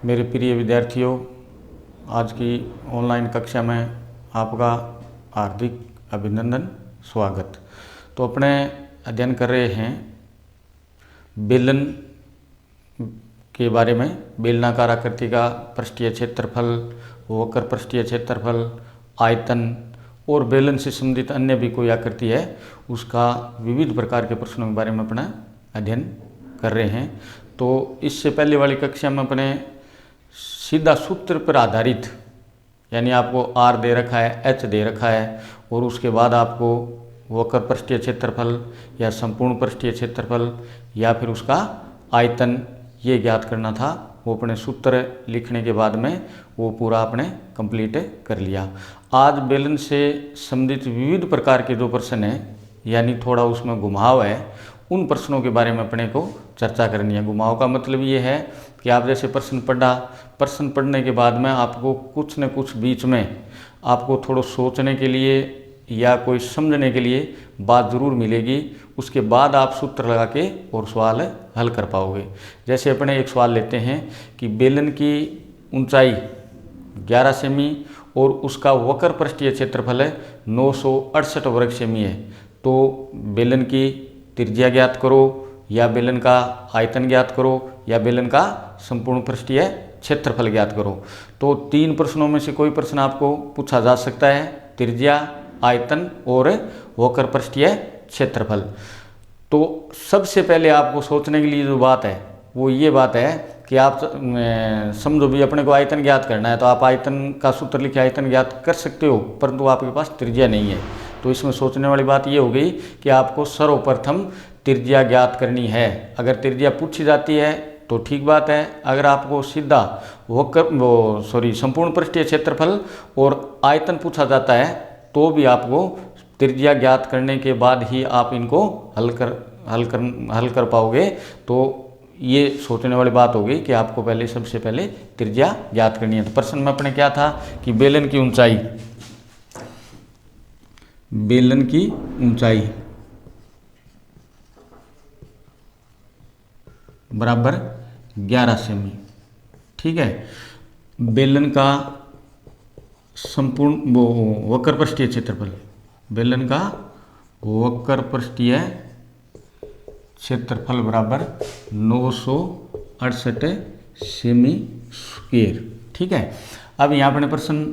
मेरे प्रिय विद्यार्थियों, आज की ऑनलाइन कक्षा में आपका हार्दिक अभिनंदन, स्वागत। तो अपने अध्ययन कर रहे हैं बेलन के बारे में। बेलनाकार आकृति का पृष्ठीय क्षेत्रफल, वक्र पृष्ठीय क्षेत्रफल, आयतन और बेलन से संबंधित अन्य भी कोई आकृति है उसका विविध प्रकार के प्रश्नों के बारे में अपना अध्ययन कर रहे हैं। तो इससे पहले वाली कक्षा में अपने सीधा सूत्र पर आधारित, यानी आपको R दे रखा है, H दे रखा है और उसके बाद आपको वक्र पृष्ठीय क्षेत्रफल या संपूर्ण पृष्ठीय क्षेत्रफल या फिर उसका आयतन ये ज्ञात करना था। वो अपने सूत्र लिखने के बाद में वो पूरा आपने कंप्लीट कर लिया। आज बेलन से संबंधित विविध प्रकार के जो प्रश्न हैं, यानी थोड़ा उसमें घुमाव है, उन प्रश्नों के बारे में अपने को चर्चा करनी है। घुमाव का मतलब ये है कि आप जैसे प्रश्न पढ़ने के बाद में आपको कुछ न कुछ बीच में आपको थोड़ा सोचने के लिए या कोई समझने के लिए बात ज़रूर मिलेगी। उसके बाद आप सूत्र लगा के और सवाल हल कर पाओगे। जैसे अपने एक सवाल लेते हैं कि बेलन की ऊंचाई 11 सेमी और उसका वक्र पृष्ठीय क्षेत्रफल है 968 वर्ग सेमी है। तो बेलन की त्रिज्या ज्ञात करो, या बेलन का आयतन ज्ञात करो, या बेलन का संपूर्ण पृष्ठीय क्षेत्रफल ज्ञात करो। तो तीन प्रश्नों में से कोई प्रश्न आपको पूछा जा सकता है, त्रिज्या, आयतन और वक्र पृष्ठीय क्षेत्रफल। तो सबसे पहले आपको सोचने के लिए जो बात है वो ये बात है कि आप समझो भी अपने को आयतन ज्ञात करना है, तो आप आयतन का सूत्र लिखे आयतन ज्ञात कर सकते हो, परंतु आपके पास त्रिज्या नहीं है। तो इसमें सोचने वाली बात ये हो गई कि आपको सर्वप्रथम त्रिज्या ज्ञात करनी है। अगर त्रिज्या पूछी जाती है तो ठीक बात है। अगर आपको सीधा संपूर्ण पृष्ठीय क्षेत्रफल और आयतन पूछा जाता है तो भी आपको त्रिज्या ज्ञात करने के बाद ही आप इनको हल कर पाओगे। तो ये सोचने वाली बात होगी कि आपको सबसे पहले त्रिज्या ज्ञात करनी है। तो प्रश्न में अपने क्या था कि बेलन की ऊंचाई बराबर 11 सेमी, ठीक है। बेलन का संपूर्ण वक्र पृष्ठीय क्षेत्रफल, बेलन का वक्र पृष्ठीय क्षेत्रफल बराबर 968 सेमी स्क्वायर, ठीक है। अब यहाँ पर प्रश्न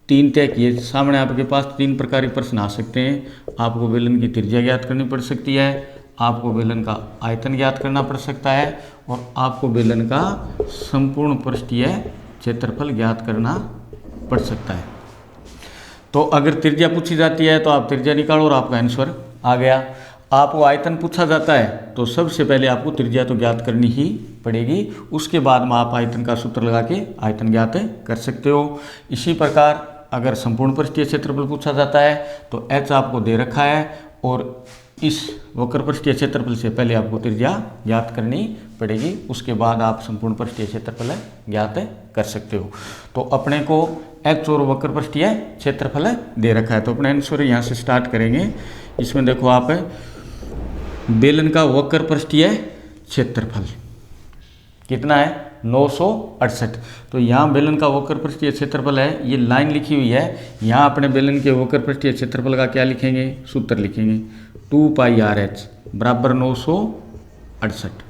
तीन तय किए। सामने आपके पास तीन प्रकार के प्रश्न आ सकते हैं। आपको बेलन की त्रिज्या ज्ञात करनी पड़ सकती है, आपको बेलन का आयतन ज्ञात करना पड़ सकता है और आपको बेलन का संपूर्ण पृष्ठीय क्षेत्रफल ज्ञात करना पड़ सकता है। तो अगर त्रिज्या पूछी जाती है तो आप त्रिज्या निकालो और आपका आंसर आ गया। आपको आयतन पूछा जाता है तो सबसे पहले आपको त्रिज्या तो ज्ञात करनी ही पड़ेगी, उसके बाद में आप आयतन का सूत्र लगा के आयतन ज्ञात कर सकते हो। इसी प्रकार अगर संपूर्ण पृष्ठीय क्षेत्रफल पूछा जाता है तो H आपको दे रखा है और इस वक्र पृष्ठीय क्षेत्रफल से पहले आपको त्रिज्या ज्ञात करनी पड़ेगी, उसके बाद आप संपूर्ण पृष्ठीय क्षेत्रफल ज्ञात कर सकते हो। तो अपने को H और वक्र पृष्ठीय क्षेत्रफल दे रखा है। तो अपने आंसर यहाँ से स्टार्ट करेंगे। इसमें देखो आप बेलन का वक्र पृष्ठीय क्षेत्रफल कितना है 968। तो यहाँ बेलन का वक्र पृष्ठीय क्षेत्रफल है, ये लाइन लिखी हुई है। यहाँ अपने बेलन के वक्र पृष्ठीय क्षेत्रफल का क्या लिखेंगे, सूत्र लिखेंगे 2πRH बराबर 968।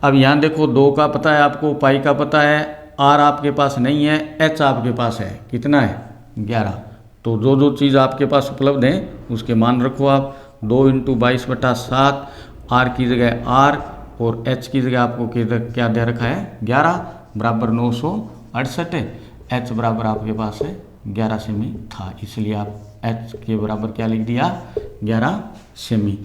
अब यहाँ देखो 2 का पता है आपको, पाई का पता है, R आपके पास नहीं है, H आपके पास है, कितना है 11। तो जो चीज़ आपके पास उपलब्ध है उसके मान रखो आप। 2 × 22/7, R की जगह R और H की जगह आपको क्या दे रखा है 11 बराबर 968। H बराबर आपके पास है 11 सेमी था, इसलिए आप H के बराबर क्या लिख दिया 11 सेमी।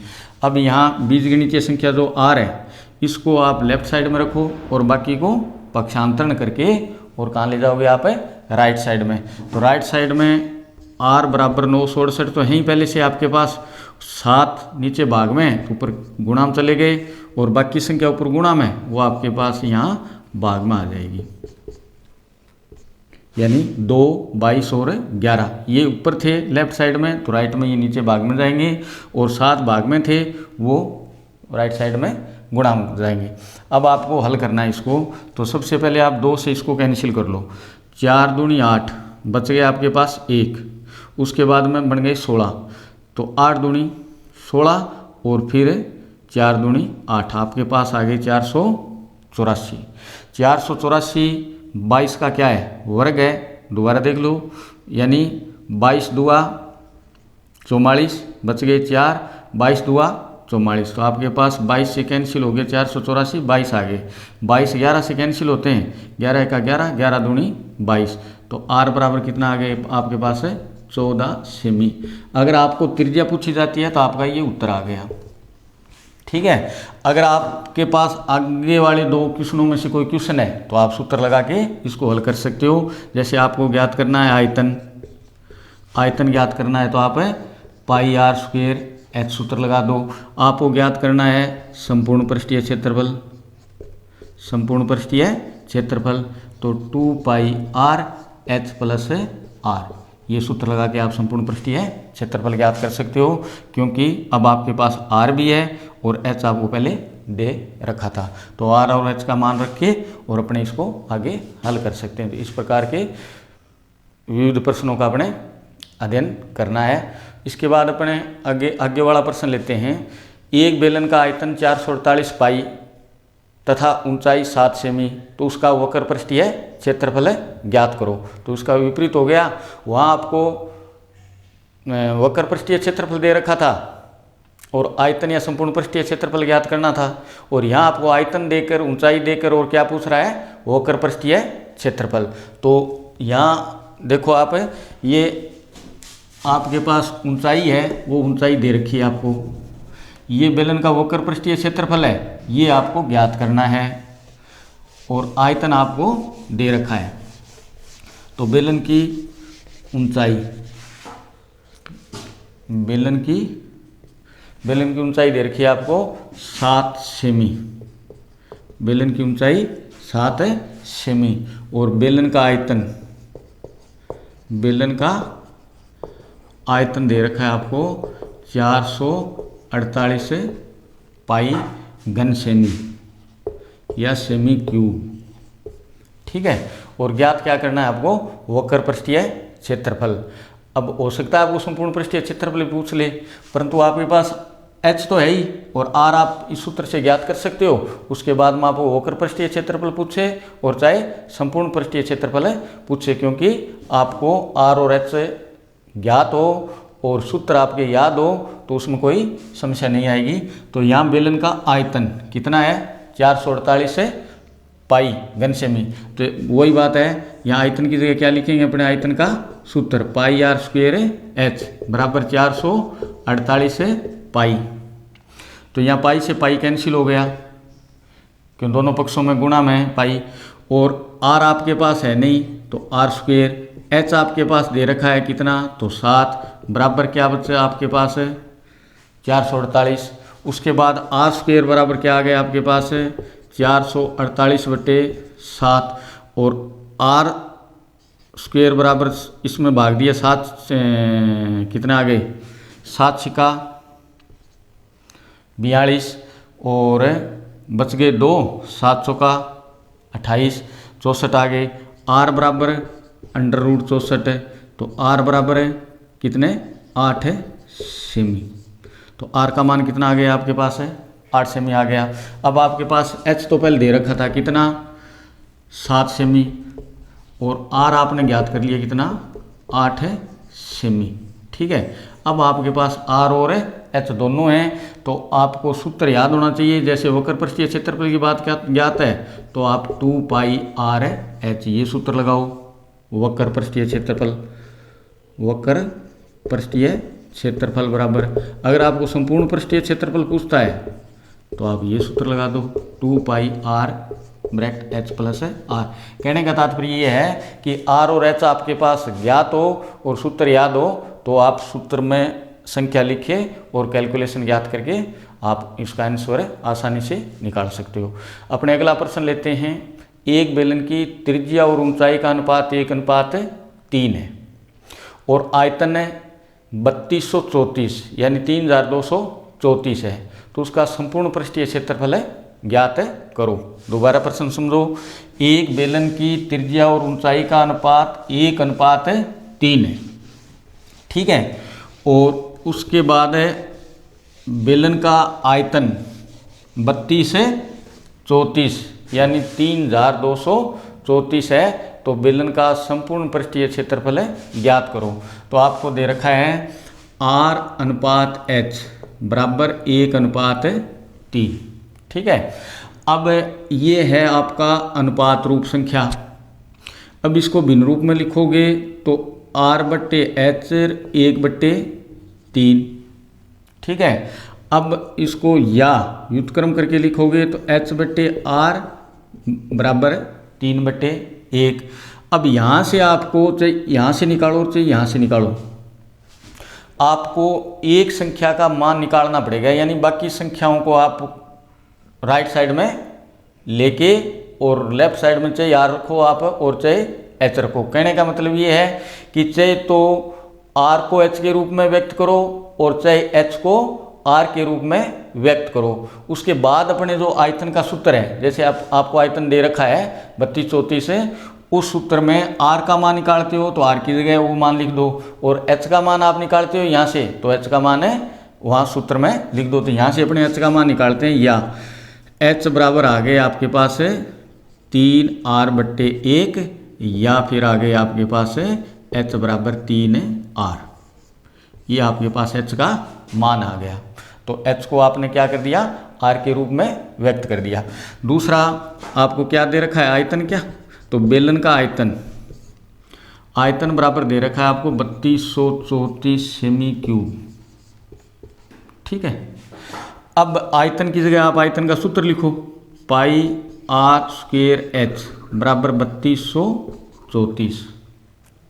अब यहाँ बीजगणितीय संख्या जो R है इसको आप लेफ्ट साइड में रखो और बाकी को पक्षांतरण करके और कहाँ ले जाओगे आप राइट साइड में। तो राइट साइड में R बराबर 968 तो है ही पहले से आपके पास, 7 नीचे भाग में, ऊपर गुणा में चले गए और बाकी संख्या ऊपर गुणा में, वो आपके पास यहाँ भाग में आ जाएगी, यानी 2, 22 और 11 ये ऊपर थे लेफ्ट साइड में, तो राइट में ये नीचे भाग में जाएंगे और 7 भाग में थे वो राइट साइड में गुणा हो जाएंगे। अब आपको हल करना है इसको, तो सबसे पहले आप 2 से इसको कैंसिल कर लो। 4 दूनी 8, बच गया आपके पास 1, उसके बाद में बन गए 16, तो 8 दूनी 16 और फिर 4 दूनी 8, आपके पास आ गए 484। 484 22 का क्या है, वर्ग है, दोबारा देख लो, यानी 22 दूआ 44, बच गए 4, 22 दूआ 44, तो आपके पास 22 से कैंसिल हो गए 484, 22 आ गए। 22 11 से कैंसिल होते हैं, 11 का 11, 11 दूनी 22, तो आर बराबर कितना आ गए आपके पास है 14 सेमी। अगर आपको त्रिज्या पूछी जाती है तो आपका ये उत्तर आ गया। ठीक है, अगर आपके पास आगे वाले 2 क्वेश्चनों में से कोई क्वेश्चन है तो आप सूत्र लगा के इसको हल कर सकते हो। जैसे आपको ज्ञात करना है आयतन ज्ञात करना है तो आप पाई आर स्क्वायर एच सूत्र लगा दो। आपको ज्ञात करना है संपूर्ण पृष्ठीय क्षेत्रफल, तो 2 pi R H plus are, ये सूत्र लगा के आप संपूर्ण पृष्ठीय क्षेत्रफल ज्ञात कर सकते हो, क्योंकि अब आपके पास आर भी है और एच आपको पहले दे रखा था, तो आर और एच का मान रख के और अपने इसको आगे हल कर सकते हैं। तो इस प्रकार के विविध प्रश्नों का अपने अध्ययन करना है। इसके बाद अपने आगे वाला प्रश्न लेते हैं। एक बेलन का आयतन 448 पाई तथा ऊंचाई 7 सेमी, तो उसका वक्र पृष्ठीय क्षेत्रफल ज्ञात करो। तो उसका विपरीत हो गया, वहाँ आपको वक्र पृष्ठीय क्षेत्रफल दे रखा था और आयतन या संपूर्ण पृष्ठीय क्षेत्रफल ज्ञात करना था, और यहाँ आपको आयतन देकर ऊंचाई देकर और क्या पूछ रहा है, वक्र पृष्ठीय क्षेत्रफल। तो यहाँ देखो आप, ये आपके पास ऊंचाई है, वो ऊंचाई दे रखी है आपको, ये बेलन का वक्र पृष्ठीय क्षेत्रफल है, ये आपको ज्ञात करना है, और आयतन आपको दे रखा है। तो बेलन की ऊंचाई दे रखी है आपको 7 सेमी, बेलन की ऊंचाई 7 सेमी, और बेलन का आयतन दे रखा है आपको 448 पाई घन सेमी या सेमी क्यूब। ठीक है, और ज्ञात क्या करना है आपको, वक्र पृष्ठीय क्षेत्रफल। अब हो सकता है आपको संपूर्ण पृष्ठीय क्षेत्रफल पूछ ले, परंतु आपके पास एच तो है ही और आर आप इस सूत्र से ज्ञात कर सकते हो। उसके बाद में आपको वक्र पृष्ठीय क्षेत्रफल पूछे और चाहे संपूर्ण पृष्ठीय क्षेत्रफल पूछे, क्योंकि आपको आर और एच ज्ञात हो और सूत्र आपके याद हो तो उसमें कोई समस्या नहीं आएगी। तो यहाँ बेलन का आयतन कितना है, 448 पाई घन सेमी, तो वही बात है, यहाँ आयतन की जगह क्या लिखेंगे, अपने आयतन का सूत्र पाई आर स्क्वायर एच बराबर 448 पाई। तो यहाँ पाई से पाई कैंसिल हो गया, क्यों दोनों पक्षों में गुणा में है पाई, और आर आपके पास है नहीं तो आर स्क्वायर, एच आपके पास दे रखा है कितना, तो 7 बराबर क्या बच्चा आपके पास है 448। उसके बाद आर स्क्वायर बराबर क्या आ गया आपके पास है 448/7, और आर स्क्वायर बराबर इसमें भाग दिया 7 से कितना आ गए 7 छिका 42, और बच गए 2, 7 चौका 28, 64 आ गए। आर बराबर √64, तो आर बराबर है कितने 8 सेमी, तो आर का मान कितना आ गया आपके पास है 8 सेमी आ गया। अब आपके पास एच तो पहले दे रखा था कितना 7 सेमी, और आर आपने ज्ञात कर लिया कितना 8 सेमी। ठीक है, अब आपके पास आर और एच दोनों हैं, तो आपको सूत्र याद होना चाहिए। जैसे वक्र पृष्ठीय क्षेत्रफल की बात क्या ज्ञात है, तो आप 2 पाई आर एच ये सूत्र लगाओ, वक्र पृष्ठीय क्षेत्रफल बराबर, अगर आपको संपूर्ण पृष्ठीय क्षेत्रफल पूछता है तो आप ये सूत्र लगा दो 2 pi R bracket H plus R. कहने का तात्पर्य ये है कि आर और एच आपके पास ज्ञात हो और सूत्र याद हो तो आप सूत्र में संख्या लिखिए और कैलकुलेशन ज्ञात करके आप इसका आंसर आसानी से निकाल सकते हो। अपने अगला प्रश्न लेते हैं। एक बेलन की त्रिज्या और ऊंचाई का अनुपात 1:3 है और आयतन है 3234 यानी 3234 है, तो उसका संपूर्ण पृष्ठीय क्षेत्रफल है ज्ञात करो। दोबारा प्रश्न समझो, एक बेलन की त्रिज्या और ऊंचाई का अनुपात 1:3 है, ठीक है। और उसके बाद है बेलन का आयतन 32 से 34 यानी 3234 है। तो बेलन का संपूर्ण पृष्ठीय क्षेत्रफल है ज्ञात करो। तो आपको दे रखा है R/H बराबर 1:3, ठीक है। अब ये है आपका अनुपात रूप संख्या। अब इसको भिन्न रूप में लिखोगे तो R/H 1/3, ठीक है। अब इसको या व्युत्क्रम करके लिखोगे तो H/R बराबर 3/1। अब यहाँ से आपको चाहे यहाँ से निकालो चाहे यहाँ से निकालो, आपको एक संख्या का मान निकालना पड़ेगा। यानी बाकी संख्याओं को आप राइट साइड में लेके और लेफ्ट साइड में चाहे R रखो आप और चाहे H रखो। कहने का मतलब ये है कि चाहे तो R को H के रूप में व्यक्त करो और चाहे H को R के रूप में व्यक्त करो। उसके बाद अपने जो आयतन का सूत्र है, जैसे आपको आयतन दे रखा है 3234 है, उस सूत्र में R का मान निकालते हो तो R की जगह वो मान लिख दो, और H का मान आप निकालते हो यहाँ से तो H का मान है वहाँ सूत्र में लिख दो। तो यहाँ से अपने H का मान निकालते हैं, या H बराबर आ गए आपके पास है 3R/1 या फिर आ गए आपके पास है H बराबर 3R। ये आपके पास H का मान आ गया। तो H को आपने क्या कर दिया, R के रूप में व्यक्त कर दिया। दूसरा आपको क्या दे रखा है, आयतन। क्या तो बेलन का आयतन बराबर दे रखा है आपको 3234 सेमी क्यूब, ठीक है। अब आयतन की जगह आप आयतन का सूत्र लिखो, πr² H बराबर 3234,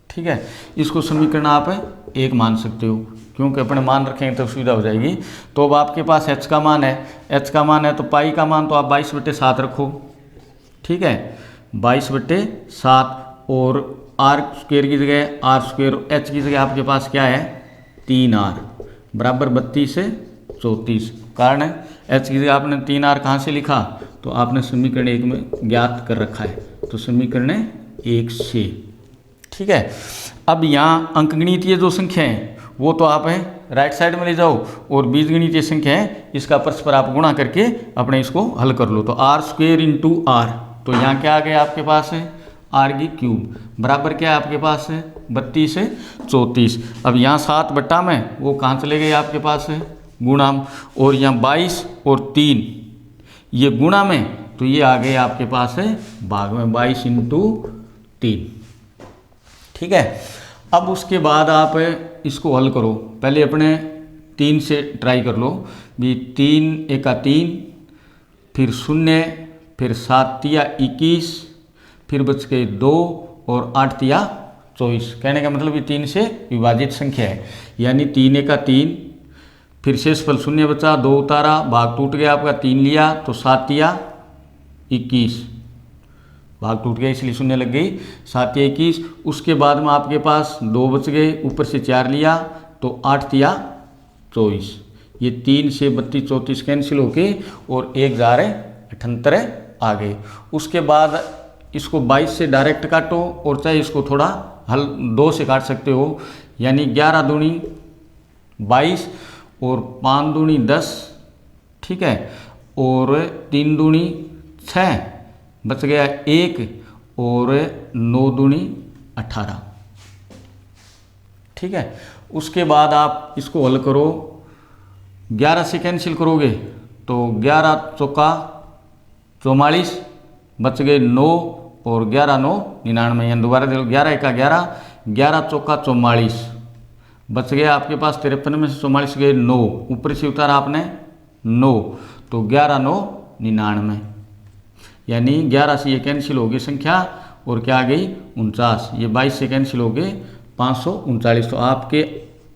ठीक है। इसको समीकरण आप 1 मान सकते हो, क्योंकि अपने मान रखेंगे तो सुविधा हो जाएगी। तो अब आपके पास H का मान है, H का मान है तो पाई का मान तो आप 22/7 रखो, ठीक है, 22/7। और R² की जगह R², H की जगह आपके पास क्या है 3R बराबर 32 से 34। कारण है H की जगह आपने 3R कहाँ से लिखा, तो आपने समीकरण 1 में ज्ञात कर रखा है, तो समीकरण 1 से, ठीक है। अब यहाँ अंकगणितीय जो संख्या है वो तो आप राइट साइड में ले जाओ, और बीजगणितीय संख्या है इसका परस्पर आप गुणा करके अपने इसको हल कर लो। तो R² × R, तो यहाँ क्या आ गया आपके पास है R³ बराबर क्या है आपके पास है 32 से 34। अब यहाँ 7 बट्टा में वो कहाँ चले गए आपके पास है गुणा, और यहाँ 22 और 3 ये गुणा में, तो ये आ गए आपके पास है भाग में 22 × 3, ठीक है। अब उसके बाद आप इसको हल करो, पहले अपने 3 से ट्राई कर लो भी, 3 × 3 फिर 0 फिर 7 × 21 फिर बच गए 2 और 8 × 24। कहने का मतलब ये 3 से विभाजित संख्या है, यानी 3 × 3 फिर शेषफल 0 बचा, 2 उतारा, भाग टूट गया आपका, 3 लिया तो 7 × 21, भाग टूट गया इसलिए 0 लग गई, 7 × 21। उसके बाद में आपके पास 2 बच गए, ऊपर से 4 लिया तो 8 × 24। ये 3 से 32 34 कैंसिल होके और 1078 आ गए। उसके बाद इसको 22 से डायरेक्ट काटो, और चाहे इसको थोड़ा हल 2 से काट सकते हो, यानी 11 दूनी 22 और 5 दूनी 10, ठीक है, और 3 दूनी 6 बच गया 1 और 9 दूनी 18, ठीक है। उसके बाद आप इसको हल करो, 11 से कैंसिल करोगे तो 11 चौका 44 बच गए 9 और 11 9 99, यानी दोबारा देखो 11 × 11 11 चौका 44 बच गया आपके पास 53 में से 44 गए 9, ऊपर से उतारा आपने 9 तो 11 9 99, यानी 11 से ये कैंसिल हो गई संख्या और क्या आ गई 49। ये 22 से कैंसिल हो गए 539। तो आपके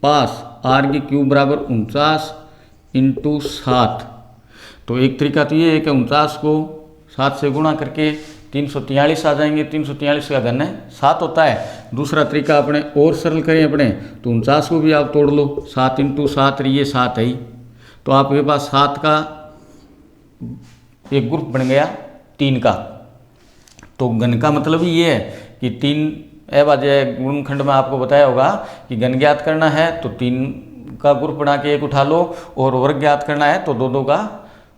पास R³ बराबर 49 × 7। तो एक तरीका तो ये है कि 49 को 7 से गुणा करके 343 आ जाएंगे, 343 का घन 7 होता है। दूसरा तरीका अपने और सरल करें अपने तो 49 को भी आप तोड़ लो, 7 × 7 ये 7 है ही, तो आपके पास 7 का एक ग्रुप बन गया 3 का। तो घन का मतलब ये है कि 3 अभाज्य गुणनखंड में आपको बताया होगा कि घन ज्ञात करना है तो 3 का ग्रुप बना के एक उठा लो, और वर्ग ज्ञात करना है तो 2 का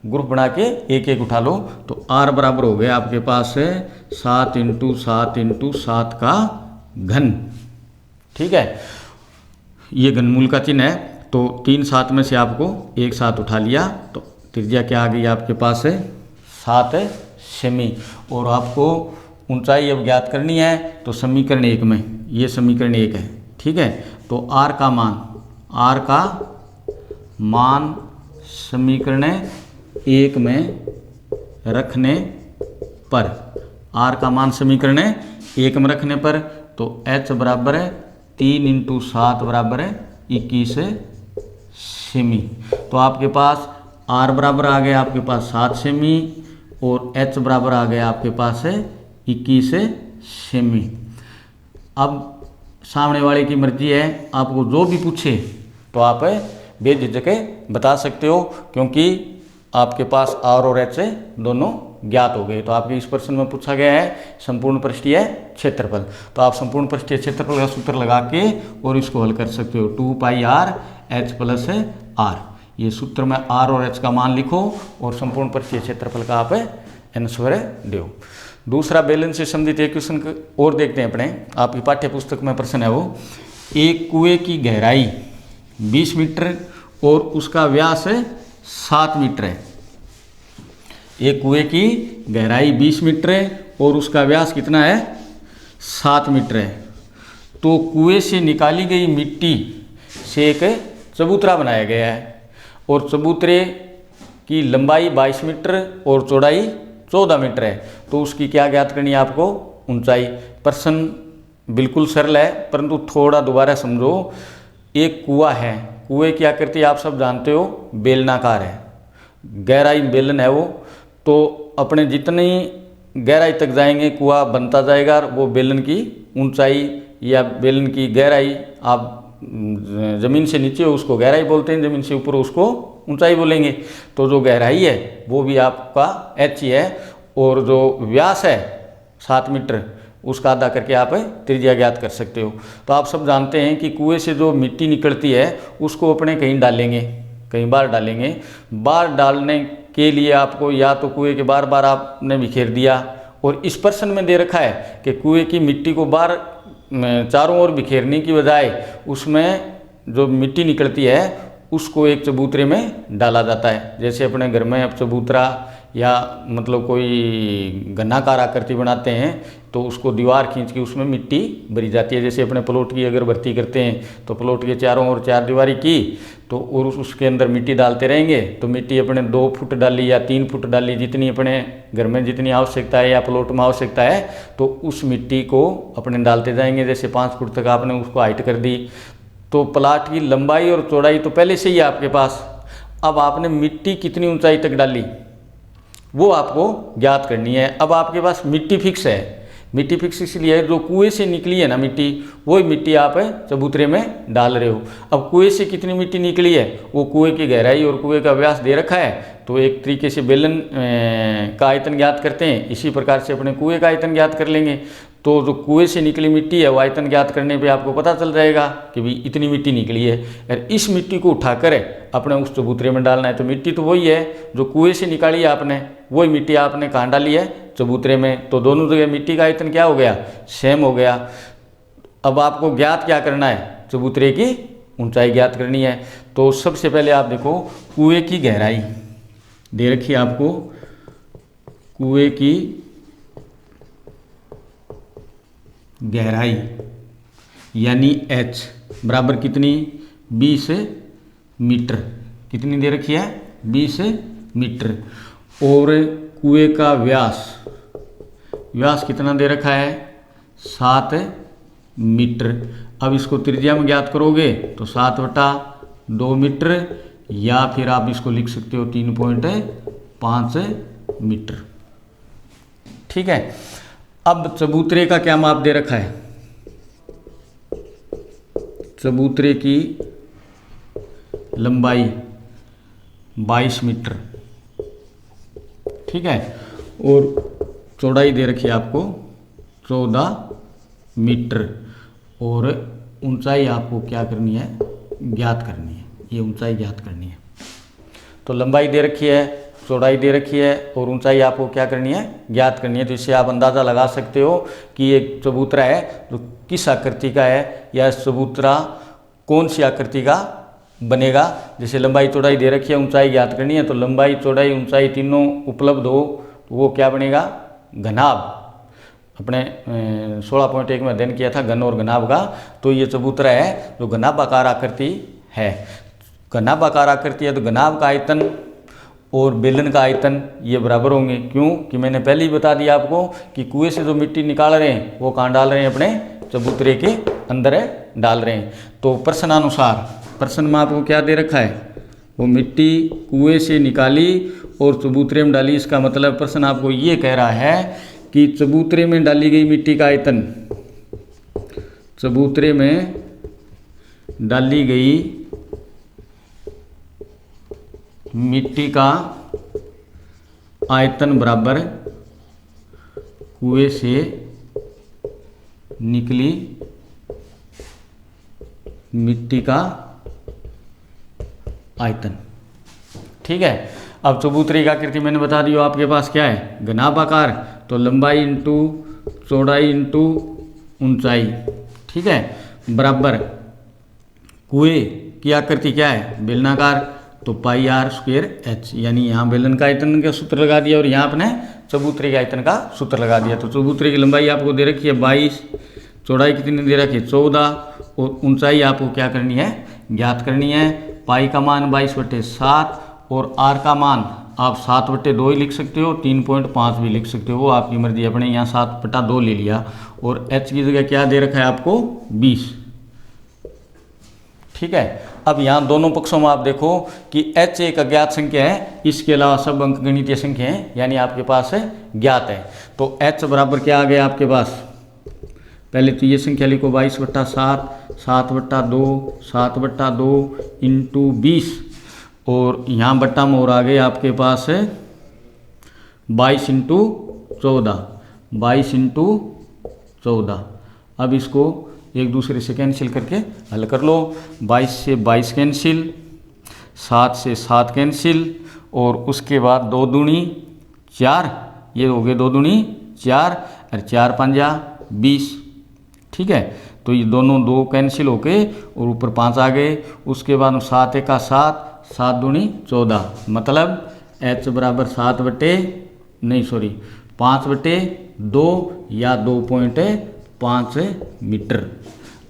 ग्रुप बना के एक उठा लो। तो r बराबर हो गया आपके पास 7 × 7 × 7 का घन। ठीक है, ये घनमूल का चिन्ह है। तो 3 7 में से आपको एक 7 उठा लिया, तो त्रिज्या क्या आ गई आपके पास 7 सेमी। और आपको ऊंचाई अब ज्ञात करनी है तो समीकरण 1 में, ये समीकरण 1 है। ठीक है, तो r का मान समीकरण 1 में रखने पर, r का मान समीकरण 1 में रखने पर, तो h बराबर 3 × 7 बराबर 21 सेमी। तो आपके पास r बराबर आ गया आपके पास 7 सेमी, और h बराबर आ गया आपके पास 21 सेमी। अब सामने वाले की मर्जी है, आपको जो भी पूछे तो आप बेझिझक बता सकते हो, क्योंकि आपके पास r और h दोनों ज्ञात हो गए। तो आपके इस प्रश्न में पूछा गया है संपूर्ण पृष्ठीय क्षेत्रफल। तो आप संपूर्ण पृष्ठीय क्षेत्रफल का सूत्र लगा के और इसको हल कर सकते हो, 2πr h + r। ये सूत्र में r और h का मान लिखो और संपूर्ण पृष्ठीय क्षेत्रफल का आप आंसर दो। दूसरा बैलेंस से संबंधित एक क्वेश्चन और देखते हैं अपने, आपकी पाठ्य पुस्तक में प्रश्न है वो। एक कुएं की गहराई 20 मीटर और उसका व्यास 7 मीटर है। एक कुएं की गहराई 20 मीटर है और उसका व्यास कितना है 7 मीटर है। तो कुएं से निकाली गई मिट्टी से एक चबूतरा बनाया गया है, और चबूतरे की लंबाई 22 मीटर और चौड़ाई 14 मीटर है। तो उसकी क्या ज्ञात करनी है आपको, ऊंचाई। प्रश्न बिल्कुल सरल है, परंतु थोड़ा दोबारा समझो। एक कुआं है, कुएं क्या करती है आप सब जानते हो, बेलनाकार है, गहराई बेलन है वो। तो अपने जितनी गहराई तक जाएंगे कुआं बनता जाएगा, और वो बेलन की ऊंचाई या बेलन की गहराई, आप ज़मीन से नीचे हो उसको गहराई बोलते हैं, ज़मीन से ऊपर उसको ऊंचाई बोलेंगे। तो जो गहराई है वो भी आपका h ही है, और जो व्यास है 7 मीटर उसका आधा करके आप त्रिज्या ज्ञात कर सकते हो। तो आप सब जानते हैं कि कुएं से जो मिट्टी निकलती है उसको अपने कहीं डालेंगे, कहीं बाहर डालेंगे। बाहर डालने के लिए आपको या तो कुएं के बार बार आपने बिखेर दिया, और इस प्रश्न में दे रखा है कि कुएं की मिट्टी को बाहर चारों ओर बिखेरने की बजाय उसमें जो मिट्टी निकलती है उसको एक चबूतरे में डाला जाता है। जैसे अपने घर में अब चबूतरा या मतलब कोई घनाकार आकृति बनाते हैं तो उसको दीवार खींच के उसमें मिट्टी भरी जाती है। जैसे अपने प्लॉट की अगर भर्ती करते हैं तो प्लॉट के चारों ओर 4 दीवारी की, तो और उसके अंदर मिट्टी डालते रहेंगे। तो मिट्टी अपने 2 फुट डाली या 3 फुट डाली, जितनी अपने घर में जितनी आवश्यकता है या प्लॉट में आवश्यकता है, तो उस मिट्टी को अपने डालते जाएंगे। जैसे 5 फुट तक आपने उसको हाइट कर दी, तो प्लाट की लंबाई और चौड़ाई तो पहले से ही है आपके पास। अब आपने मिट्टी कितनी ऊंचाई तक डाली वो आपको ज्ञात करनी है। अब आपके पास मिट्टी फिक्स है, मिट्टी फिक्स इसलिए जो कुएं से निकली है ना मिट्टी, वही मिट्टी आप चबूतरे में डाल रहे हो। अब कुएं से कितनी मिट्टी निकली है वो कुएं की गहराई और कुएं का व्यास दे रखा है, तो एक तरीके से बेलन का आयतन ज्ञात करते हैं, इसी प्रकार से अपने कुएं का आयतन ज्ञात कर लेंगे। तो जो कुएं से निकली मिट्टी है वो आयतन ज्ञात करने पे आपको पता चल जाएगा कि भाई इतनी मिट्टी निकली है। और इस मिट्टी को उठाकर अपने उस चबूतरे में डालना है। तो मिट्टी तो वही है जो कुएं से निकाली है आपने, वही मिट्टी आपने कहाँ डाली है, चबूतरे में। तो दोनों जगह मिट्टी का आयतन क्या हो गया, सेम हो गया। अब आपको ज्ञात क्या करना है, चबूतरे की ऊंचाई ज्ञात करनी है। तो सबसे पहले आप देखो कुएं की गहराई दे रखी है आपको, कुएं की गहराई यानी h बराबर कितनी, 20 मीटर। कितनी दे रखी है, 20 मीटर। और कुएं का व्यास, व्यास कितना दे रखा है, 7 मीटर। अब इसको त्रिज्या में ज्ञात करोगे तो 7/2 मीटर, या फिर आप इसको लिख सकते हो 3.5 मीटर। ठीक है। अब चबूतरे का क्या माप दे रखा है, चबूतरे की लंबाई 22 मीटर। ठीक है। और चौड़ाई दे रखी है आपको 14 मीटर और ऊंचाई आपको क्या करनी है, ज्ञात करनी है। ये ऊंचाई ज्ञात करनी है। तो लंबाई दे रखी है, चौड़ाई दे रखी है और ऊंचाई आपको क्या करनी है, ज्ञात करनी है। तो इससे आप अंदाज़ा लगा सकते हो कि एक चबूतरा है जो किस आकृति का है या चबूतरा कौन सी आकृति का बनेगा। जैसे लंबाई चौड़ाई दे रखी है, ऊंचाई ज्ञात करनी है, तो लंबाई चौड़ाई ऊंचाई तीनों उपलब्ध हो तो वो क्या बनेगा, घनाभ। अपने 16.1 में अध्ययन किया था घन और घनाभ का। तो ये चबूतरा है जो घनाभाकार आकृति है। घनाभाकार आकृति है तो घनाभ का आयतन और बेलन का आयतन ये बराबर होंगे। क्यों कि मैंने पहले ही बता दिया आपको कि कुएं से जो मिट्टी निकाल रहे हैं वो कहाँ डाल रहे हैं, अपने चबूतरे के अंदर डाल रहे हैं। तो प्रश्नानुसार, प्रश्न में आपको क्या दे रखा है, वो मिट्टी कुएं से निकाली और चबूतरे में डाली। इसका मतलब प्रश्न आपको ये कह रहा है कि चबूतरे में डाली गई मिट्टी का आयतन, चबूतरे में डाली गई मिट्टी का आयतन बराबर कुएं से निकली मिट्टी का आयतन। ठीक है। अब चबूतरे की आकृति मैंने बता दी, आपके पास क्या है, घनाभाकार। तो लंबाई इंटू चौड़ाई इंटू ऊंचाई, ठीक है, बराबर कुएं की आकृति क्या है, बेलनाकार। तो पाई आर स्क्वायर एच, यानी यहाँ बेलन का आयतन का सूत्र लगा दिया और यहाँ अपने चबूतरे के आयतन का सूत्र लगा दिया। तो चबूतरे की लंबाई आपको दे रखी है 22, चौड़ाई कितनी दे रखी है 14 और ऊंचाई आपको क्या करनी है, ज्ञात करनी है। पाई का मान 22/7 और आर का मान आप 7/2 ही लिख सकते हो, 3.5 भी लिख सकते हो, वो आपकी मर्जी। अपने यहाँ 7/2 ले लिया और एच की जगह क्या दे रखा है आपको 20। ठीक है। अब यहाँ दोनों पक्षों में आप देखो कि h एक अज्ञात संख्या है, इसके अलावा सब अंक गणितीय संख्या हैं, यानी आपके पास ज्ञात है। तो h बराबर क्या आ गया आपके पास, पहले तो ये संख्या लिखो 22/7, 7/2 इंटू 20 और यहाँ बट्टा में और आ गए आपके पास 22 इंटू 14। अब इसको एक दूसरे से कैंसिल करके हल कर लो। 22 से 22 कैंसिल, 7 से 7 कैंसिल और उसके बाद 2 दूनी 4, ये हो गए 2 दूनी 4 और 4 पंजा 20। ठीक है। तो ये दोनों 2 कैंसिल होके और ऊपर 5 आ गए। उसके बाद 7 एका 7, 7 दूनी 14, मतलब h बराबर 5/2 या 2.5 मीटर।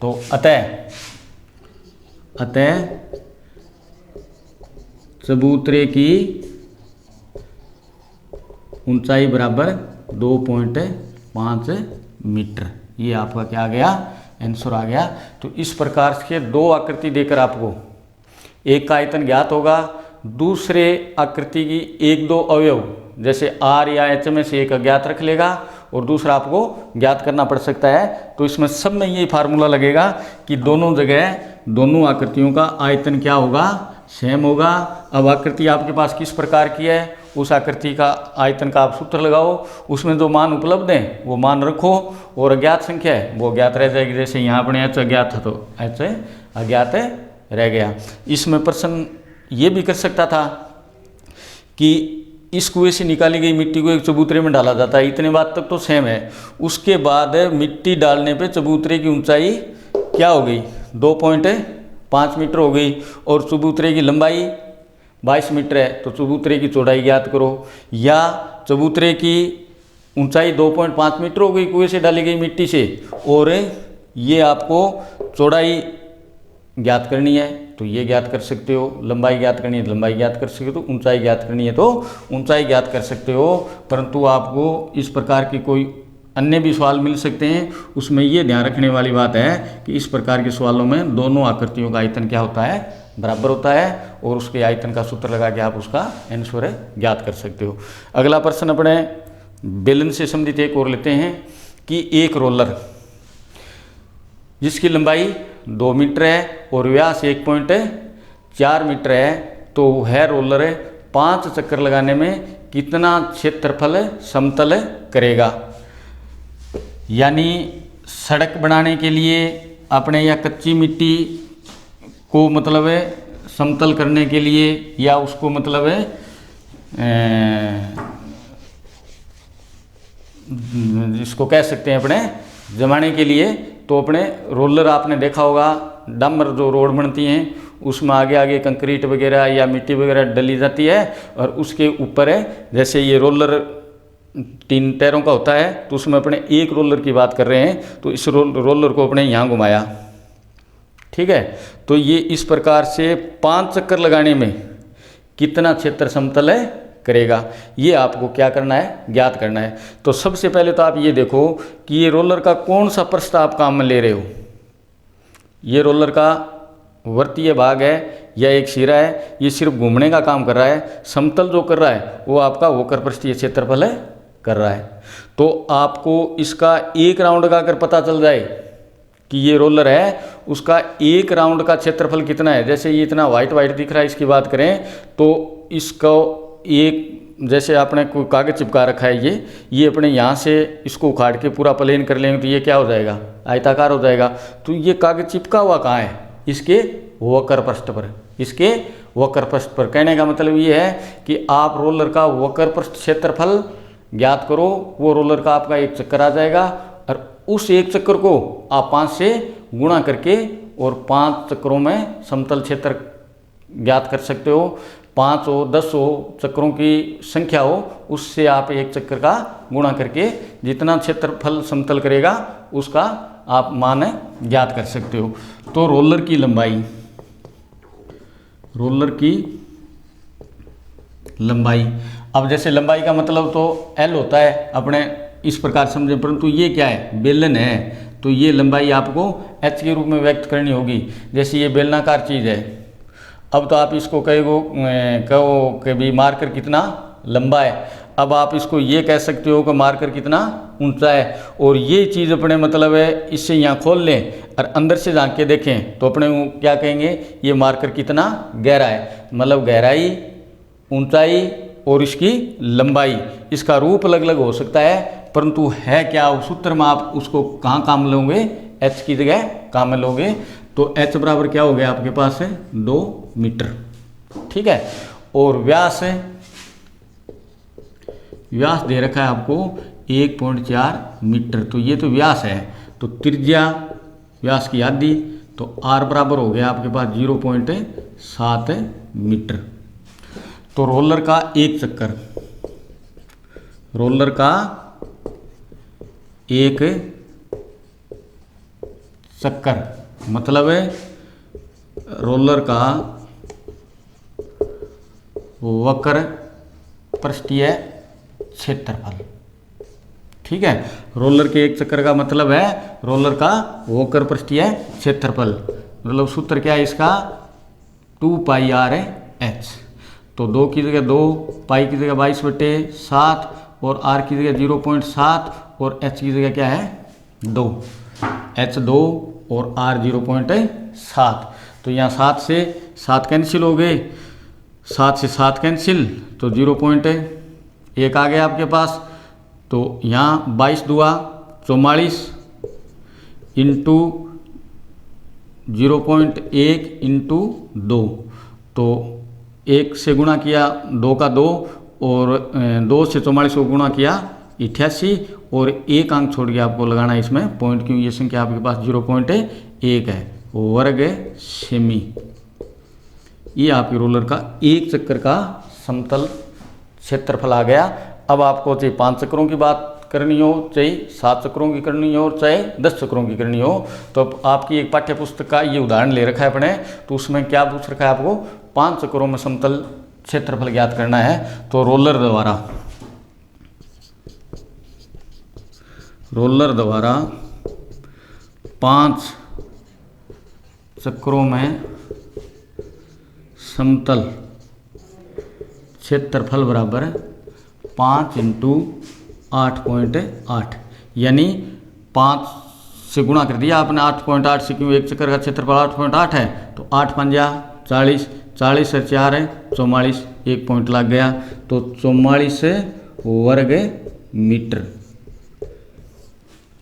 तो अतः चबूतरे की ऊंचाई बराबर 2.5 मीटर। ये आपका क्या आ गया, आंसर आ गया। तो इस प्रकार के 2 आकृति देकर आपको एक का आयतन ज्ञात होगा, दूसरे आकृति की 1-2 अवयव जैसे r या h में से एक अज्ञात रख लेगा और दूसरा आपको ज्ञात करना पड़ सकता है। तो इसमें सब में यही फार्मूला लगेगा कि दोनों जगह दोनों आकृतियों का आयतन क्या होगा, सेम होगा। अब आकृति आपके पास किस प्रकार की है, उस आकृति का आयतन का आप सूत्र लगाओ, उसमें जो मान उपलब्ध हैं वो मान रखो और अज्ञात संख्या है वो अज्ञात रह जाएगी। जैसे यहाँ अपने h अज्ञात था तो h अज्ञात रह गया। इसमें प्रश्न ये भी कर सकता था कि इस कुएं से निकाली गई मिट्टी को एक चबूतरे में डाला जाता है, इतने बात तक तो सेम है। उसके बाद मिट्टी डालने पे चबूतरे की ऊंचाई क्या हो गई, 2.5 मीटर हो गई और चबूतरे की लंबाई 22 मीटर है, तो चबूतरे की चौड़ाई ज्ञात करो। या चबूतरे की ऊंचाई 2.5 मीटर हो गई कुएं से डाली गई मिट्टी से और ये आपको चौड़ाई ज्ञात करनी है तो ये ज्ञात कर सकते हो, लंबाई ज्ञात करनी है तो लंबाई ज्ञात कर सकते हो, तो ऊंचाई ज्ञात करनी है तो ऊंचाई ज्ञात कर सकते हो। परंतु आपको इस प्रकार के कोई अन्य भी सवाल मिल सकते हैं, उसमें ये ध्यान रखने वाली बात है कि इस प्रकार के सवालों में दोनों आकृतियों का आयतन क्या होता है, बराबर होता है और उसके आयतन का सूत्र लगा के आप उसका आंसर ज्ञात कर सकते हो। अगला प्रश्न अपने बेलन से संबंधित एक और लेते हैं कि एक रोलर जिसकी लंबाई 2 मीटर है और व्यास 1.4 मीटर है, तो है रोलर 5 चक्कर लगाने में कितना क्षेत्रफल समतल करेगा। यानी सड़क बनाने के लिए अपने या कच्ची मिट्टी को मतलब है समतल करने के लिए या उसको मतलब है इसको कह सकते हैं अपने जमाने के लिए, तो अपने रोलर आपने देखा होगा, डामर जो रोड बनती हैं उसमें आगे आगे कंक्रीट वगैरह या मिट्टी वगैरह डली जाती है और उसके ऊपर है जैसे ये रोलर 3 टायरों का होता है, तो उसमें अपने एक रोलर की बात कर रहे हैं, तो इस रोलर को अपने यहाँ घुमाया, ठीक है। तो ये इस प्रकार से 5 चक्कर लगाने में कितना क्षेत्र समतल है करेगा, ये आपको क्या करना है, ज्ञात करना है। तो सबसे पहले तो आप ये देखो कि ये रोलर का कौन सा पृष्ठ आप काम में ले रहे हो। ये रोलर का वर्तीय भाग है या एक सिरा है, ये सिर्फ घूमने का काम कर रहा है। समतल जो कर रहा है वो आपका वक्र पृष्ठीय क्षेत्रफल है कर रहा है। तो आपको इसका एक राउंड का अगर पता चल जाए कि ये रोलर है, उसका एक राउंड का क्षेत्रफल कितना है, जैसे ये इतना वाइट वाइट दिख रहा है, इसकी बात करें तो इसको एक जैसे आपने कोई कागज़ चिपका रखा है, ये अपने यहाँ से इसको उखाड़ के पूरा प्लेन कर लेंगे तो ये क्या हो जाएगा, आयताकार हो जाएगा। तो ये कागज़ चिपका हुआ कहाँ है, इसके वक्र पृष्ठ पर, इसके वक्र पृष्ठ पर। कहने का मतलब ये है कि आप रोलर का वक्र पृष्ठ क्षेत्रफल ज्ञात करो, वो रोलर का आपका एक चक्कर आ जाएगा और उस एक चक्कर को आप 5 से गुणा करके और 5 चक्करों में समतल क्षेत्र ज्ञात कर सकते हो। 5 हो 10 हो चक्करों की संख्या हो, उससे आप एक चक्कर का गुणा करके जितना क्षेत्रफल समतल करेगा उसका आप मान ज्ञात कर सकते हो। तो रोलर की लंबाई, रोलर की लंबाई, अब जैसे लंबाई का मतलब तो L होता है, अपने इस प्रकार समझे, परंतु ये क्या है, बेलन है, तो ये लंबाई आपको H के रूप में व्यक्त करनी होगी। जैसे ये बेलनाकार चीज़ है, अब तो आप इसको कहो कि भी मार्कर कितना लंबा है, अब आप इसको ये कह सकते हो कि मार्कर कितना ऊंचा है। और ये चीज़ अपने मतलब है इससे यहाँ खोल लें और अंदर से झांक के देखें तो अपने क्या कहेंगे, ये मार्कर कितना गहरा है, मतलब गहराई, ऊंचाई और इसकी लंबाई, इसका रूप अलग अलग हो सकता है, परंतु है क्या, उस सूत्र में आप उसको कहाँ काम लोगे, H की जगह काम में लोगे। तो H बराबर क्या हो गया आपके पास है 2 मीटर, ठीक है। और व्यास है, व्यास दे रखा है आपको 1.4 मीटर, तो ये तो व्यास है। तो त्रिज्या व्यास की आधी, तो R बराबर हो गया आपके पास 0.7 मीटर। तो रोलर का एक चक्कर, रोलर का एक चक्कर मतलब है रोलर का वक्र पृष्ठीय क्षेत्रफल, ठीक है। रोलर के एक चक्कर का मतलब है रोलर का वक्र पृष्ठीय क्षेत्रफल, मतलब सूत्र क्या है इसका, 2πr/h। तो 2 की जगह 2, पाई की जगह 22/7 और r की जगह 0.7 और h की जगह क्या है 2, h 2 और r 0.7। तो यहाँ 7 से 7 कैंसिल हो गए, 7 से 7 कैंसिल, तो 0.1 आ गया आपके पास। तो यहाँ 22 दुआ 44 इंटू 0.1 इंटू 2, तो 1 से गुणा किया 2 का 2 और 2 से 44 को गुणा किया 88 और 1 अंक छोड़ के आपको लगाना है इसमें पॉइंट, क्यों ये संख्या आपके पास 0.1 है, वर्ग सेमी। ये आपके रोलर का एक चक्कर का समतल क्षेत्रफल आ गया। अब आपको चाहे 5 चक्करों की बात करनी हो, चाहे 7 चक्करों की करनी हो, चाहे 10 चक्करों की करनी हो, तो अब आपकी एक पाठ्य पुस्तक का ये उदाहरण ले रखा है अपने, तो उसमें क्या पूछ रखा है आपको, 5 चक्करों में समतल क्षेत्रफल ज्ञात करना है। तो रोलर द्वारा 5 चक्करों में समतल क्षेत्रफल बराबर 5 × 8.8, यानी 5 से गुणा कर दिया आपने 8.8 से, क्यों एक चक्कर का क्षेत्रफल 8.8 है, तो 8 × 5 = 40, 40 और 4 है 44, 1 पॉइंट लग गया। तो 44 वर्ग मीटर,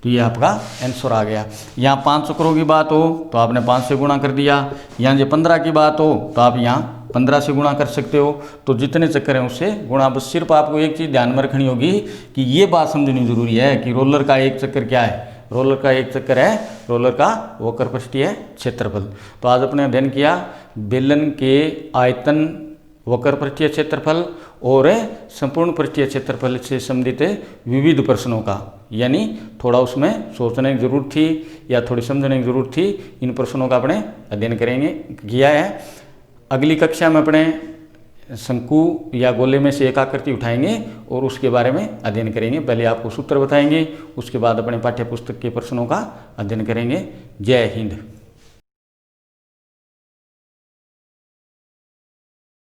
तो ये आपका आंसर आ गया। यहाँ 5 चक्रों की बात हो तो आपने 5 से गुणा कर दिया। यहाँ जो 15 की बात हो तो आप यहाँ 15 से गुणा कर सकते हो। तो जितने चक्कर हैं उससे गुणा। बस सिर्फ आपको एक चीज़ ध्यान में रखनी होगी कि ये बात समझनी जरूरी है कि रोलर का एक चक्कर क्या है, रोलर का एक चक्कर है रोलर का वक्र पृष्ठीय क्षेत्रफल। तो आज अपने अध्ययन किया बेलन के आयतन, वक्र पृष्ठीय क्षेत्रफल और संपूर्ण पृष्ठीय क्षेत्रफल से संबंधित विविध प्रश्नों का, यानी थोड़ा उसमें सोचने की जरूरत थी या थोड़ी समझने की जरूरत थी। इन प्रश्नों का अपने अध्ययन करेंगे किया है। अगली कक्षा में अपने शंकु या गोले में से एक आकृति उठाएंगे और उसके बारे में अध्ययन करेंगे। पहले आपको सूत्र बताएंगे, उसके बाद अपने पाठ्य पुस्तक के प्रश्नों का अध्ययन करेंगे। जय हिंद।